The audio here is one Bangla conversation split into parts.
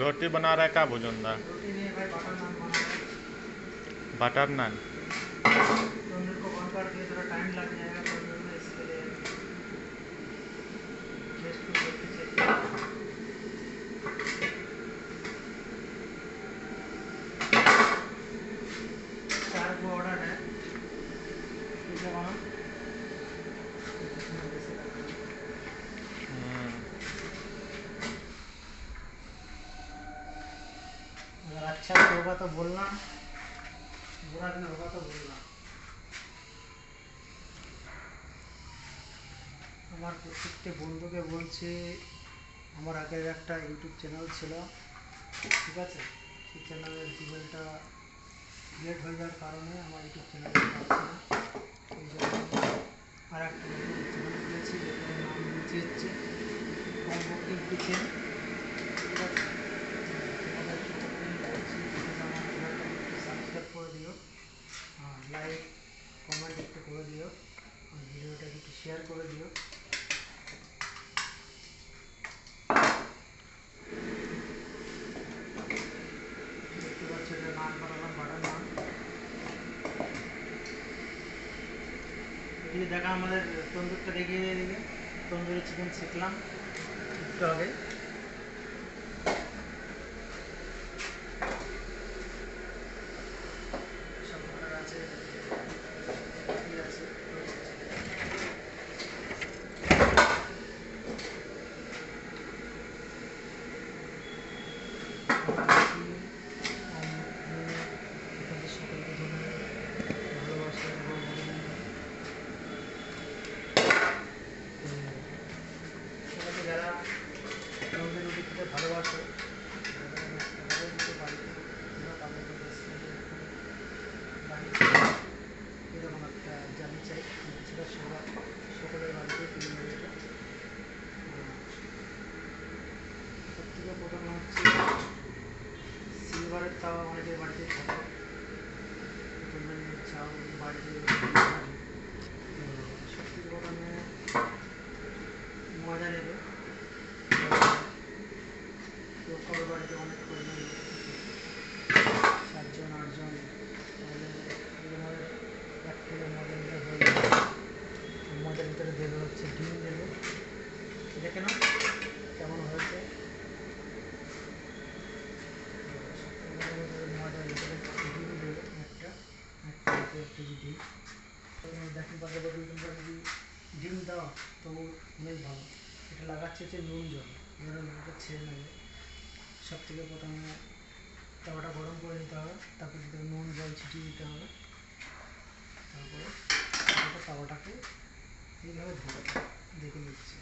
रोटी बना रहा है क्या भुजुंदा? रोटी नहीं भाई, बटर नान बना रहा है। बटर नान। तंदूर को ऑन कर दिए, थोड़ा टाइम लग जाएगा तंदूर में, इसके लिए गेस्ट को देखते चाहिए। चार को ऑर्डर है, ठीक है वहाँ अगर अच्छा भी होगा तो बोलना, बुरा भी होगा तो बोलना। আমার প্রত্যেকটা বন্ধুকে বলছি, আমার আগের একটা ইউটিউব চ্যানেল ছিল, ঠিক আছে, সেই চ্যানেলের জিমেলটা ডিলিট হয়ে যাওয়ার কারণে আমার ইউটিউব চ্যানেলটা পাচ্ছি না। এই জন্য আর একটা নতুন চ্যানেল খুলেছি, যেটার নাম নিচে হচ্ছে কম্বোকিং কিচেন, ঠিক আছে। তোমাদের প্রত্যেকদিন বলছি আমার চ্যানেলটাকে একটু সাবস্ক্রাইব করে দিও, আর লাইক কমেন্ট একটু করে দিও, আর ভিডিওটাকে একটু শেয়ার করে দিও। দেখতে পাচ্ছ এটা নান বানালাম, বাটার নান। এদিকে দেখা আমাদের তন্দুরটা দেখিয়ে দিয়ে, এদিকে তন্দুরি চিকেন শিখলাম একটু আগে। সব অর্ডার আছে, ঠিক আছে। সকলকে জানাই ভালোবাসা এবং তোমাকে যারা তন্দুরি রুটি খেতে ভালোবাসো, তাদের কিন্তু বাড়িতে তাদেরকে বাড়িতে এরকম একটা জানি চাই, সেটা সকলের বাড়িতে তৈরি হবে। এটা সব থেকে প্রথম হচ্ছে সিলভারের তাওয়া অনেকের বাড়িতে থাকে, প্রথমে চাউল বাড়িতে সব থেকে প্রথমে ময়দা নেবে। কেউ কারো বাড়িতে অনেক পরিমাণ লোক থাকে, 7জন 8জন, তাহলে আমাদের 1 কিলো ময়দা নিতে হয়ে যাবে। ময়দার ভিতরে দেবে হচ্ছে ডিম দেবে, দেখে নাও কেমন হয়েছে। ময়দার ভিতরে ডিম দেবে, একটা 1 কেজি ডিম। দেখতে পাবে যদি ডিম দাও তো অনেক ভালো। এটা লাগাচ্ছে হচ্ছে নুন জল, নুনটা ছেড়ে নেবে। সব থেকে প্রথমে তাওয়াটা গরম করে নিতে হবে, তারপর ভিতরে নুন জল ছিটিয়ে দিতে হবে। তারপরে তাওয়াটাকে এইভাবে ধরে দেখে নিচ্ছে।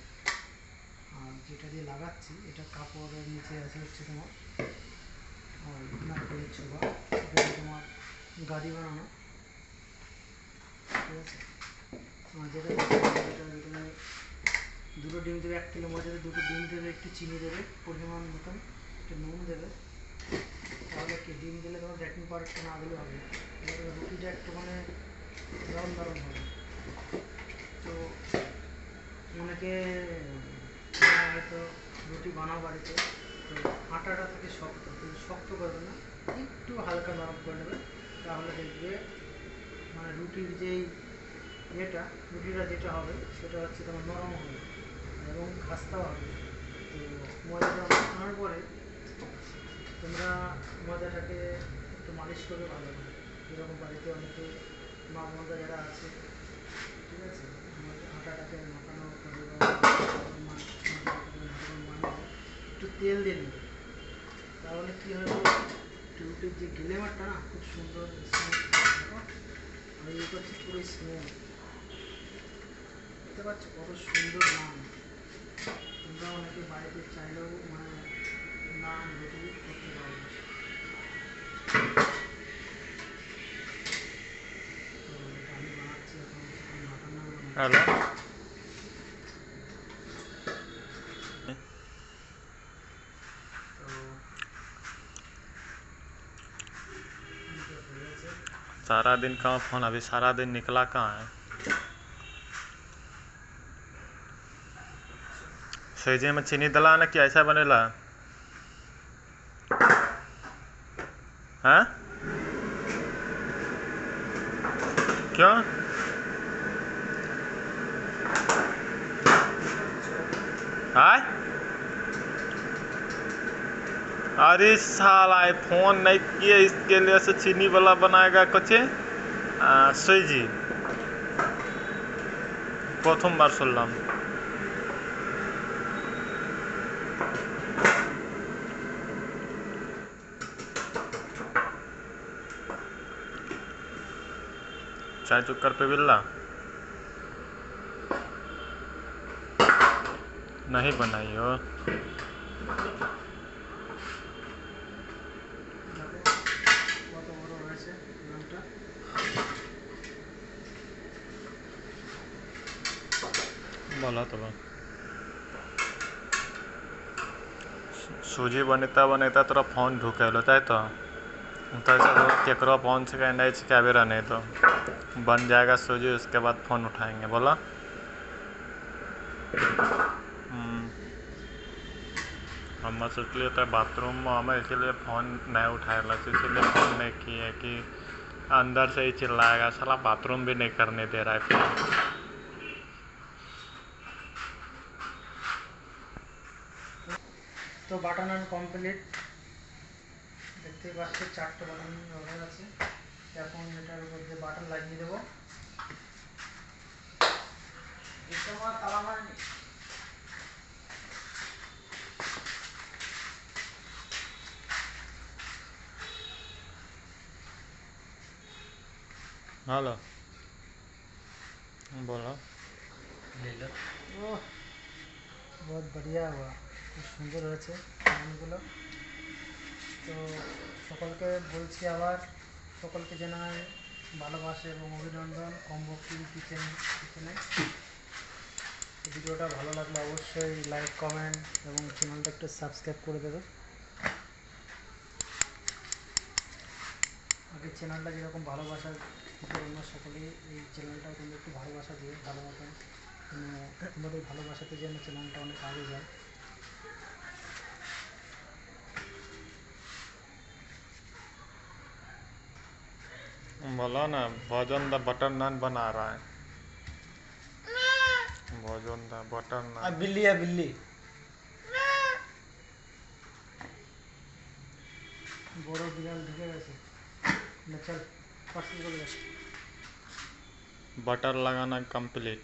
আর যেটা দিয়ে লাগাচ্ছি এটা কাপড়ের নিচে আছে হচ্ছে তোমার নারকেলের ছোবা, এটা তোমার গাদি বানানো, ঠিক আছে। যেটা তুমি দুটো ডিম দেবে, 1 কিলো ময়দাতে 2টো ডিম দেবে, একটু চিনি দেবে পরিমাণ মতন, একটু নুন দেবে। তাহলে কি ডিম দিলে তোমার বেকিং পাউডারটা না দিলে হবে, এবার রুটিটা একটু মানে নরম নরম হবে। তো অনেকে হয়তো রুটি বানাও বাড়িতে, তো আটাটা থেকে শক্ত, কিন্তু শক্ত করবে না, একটু হালকা নরম করে নেবে। তাহলে দেখবে মানে রুটির যেই রুটিটা যেটা হবে সেটা হচ্ছে তোমার নরম হবে এবং খাস্তাও হবে। তো ময়দাটা মাখানোর পরে তোমরা ময়দাটাকে একটু মালিশ করবে ভালো করে, যেরকম বাড়িতে অনেকে মা বোনরা যারা আছে, ঠিক আছে, আটাটাকে মাখানোর পরে একটু তেল দিয়ে নেবে। তাহলে কী হবে, রুটির যে গ্লেমারটা না খুব সুন্দর স্মুথ, আমি ইয়ে করছি পুরো স্মুথ, দেখতে পাচ্ছ কত সুন্দর নান। তোমরা অনেকে বাড়িতে চাইলেও মানে নান রুটি করতে পারবে। তো এটা আমি বানাচ্ছি এখন, মাটন নান हेलो। বানাচ্ছি। তো হয়ে গেছে। सारा दिन कहाँ फोन, अभी सारा दिन निकला कहाँ है? सही में चीनी दला ना कि ऐसा बनेला? हैं? क्यों? हाय? अरे साला फोन नहीं किए इसके लिए से चीनी वाला बनाएगा कुछ সুইজি প্রথমবার শুনলাম। चाय चुक्कर पे बिल्ला नहीं बनाई हो? কত বড় হয়েছে রংটা। बोला तो सूजी बनता बनता तोरा फोन ढुकेलो ताई तो केकरो फोन से नहीं छिकाबे नहीं तो बन जाएगा सूजी, उसके बाद फ़ोन उठाएंगे। बोला हम सोचलिए तो बाथरूम में हमें इसीलिए फ़ोन नहीं उठाए, इसीलिए फ़ोन नहीं किए कि अंदर से ही चिल्लाएगा साला, बाथरूम भी नहीं करने दे रहा है फिर। তো বাটন আন কমপ্লিট, দেখতে পাচ্ছি 4টে বাটন হয়ে গেছে। এখন এটার উপর দিয়ে বাটন লাগিয়ে দেবো। हेलो बोलो। ले लो। ओह बहुत बढ़िया हुआ, খুব সুন্দর হয়েছে বাটনগুলো। তো সকলকে বলছি আবার, সকলকে জানাই ভালোবাসা এবং অভিনন্দন কমবক্তি কিচেনে। ভিডিওটা ভালো লাগলে অবশ্যই লাইক কমেন্ট এবং চ্যানেলটা একটু সাবস্ক্রাইব করে দেবে। আগে চ্যানেলটা যেরকম ভালোবাসা দিতে তোমরা সকলেই এই চ্যানেলটাও তোমরা একটু ভালোবাসা দিও, ভালো মতন তোমাদের ভালোবাসাতে যেন চ্যানেলটা অনেক আগে যায়। बोला ना भोजन द बटर नान बना रहा है। भोजन द बटर नान। बिल्ली है बिल्ली, বড় বিড়াল ঢুকে গেছে না, চল পার্সেল করে। बटर लगाना कंप्लीट।